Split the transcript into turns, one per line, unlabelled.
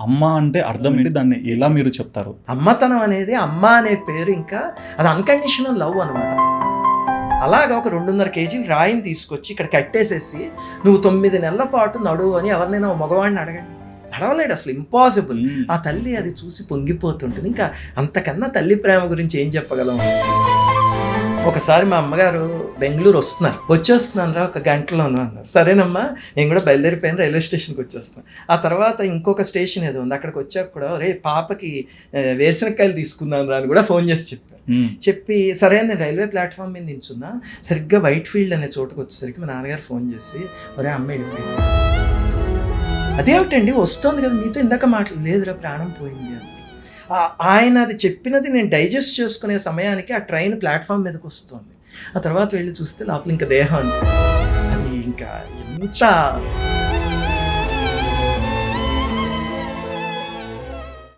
అమ్మ అంటే అర్థం ఏంటి? దాన్ని ఎలా మీరు చెప్తారు?
అమ్మతనం అనేది అమ్మ అనే పేరు ఇంకా అది అన్కండిషనల్ లవ్ అనమాట. అలాగా ఒక 2.5 కేజీలు రాయిని తీసుకొచ్చి ఇక్కడ కట్టేసేసి నువ్వు 9 నెలల పాటు నడువు అని ఎవరినైనా మగవాడిని అడగండి, నడవలేడు అసలు, ఇంపాసిబుల్. ఆ తల్లి అది చూసి పొంగిపోతుంటుంది. ఇంకా అంతకన్నా తల్లి ప్రేమ గురించి ఏం చెప్పగలం? ఒకసారి మా అమ్మగారు బెంగళూరు వస్తున్నారు, వచ్చేస్తున్నాను రా 1 గంటలోను అన్నారు. సరేనమ్మా, నేను కూడా బయలుదేరిపోయాను, రైల్వే స్టేషన్కి వచ్చేస్తున్నాను. ఆ తర్వాత ఇంకొక స్టేషన్ ఏదో ఉంది, అక్కడికి వచ్చాక కూడా రే పాపకి వేరుశనక్కాయలు తీసుకున్నాను రా అని కూడా ఫోన్ చేసి చెప్పి సరే నేను రైల్వే ప్లాట్ఫామ్ మీద నించున్నా. సరిగ్గా వైట్ ఫీల్డ్ అనే చోటుకు వచ్చేసరికి మా నాన్నగారు ఫోన్ చేసి ఒరే అమ్మ వెళ్ళిపోయింది. అదేమిటండి వస్తుంది కదా మీతో ఇందాక లేదురా ప్రాణం పోయింది అని. ఆయన అది చెప్పినది నేను డైజెస్ట్ చేసుకునే సమయానికి ఆ ట్రైన్ ప్లాట్ఫామ్ మీదకి వస్తుంది. ఆ తర్వాత వెళ్ళి చూస్తే లోపల ఇంకా దేహం అంతే. అది ఇంకా ఎంత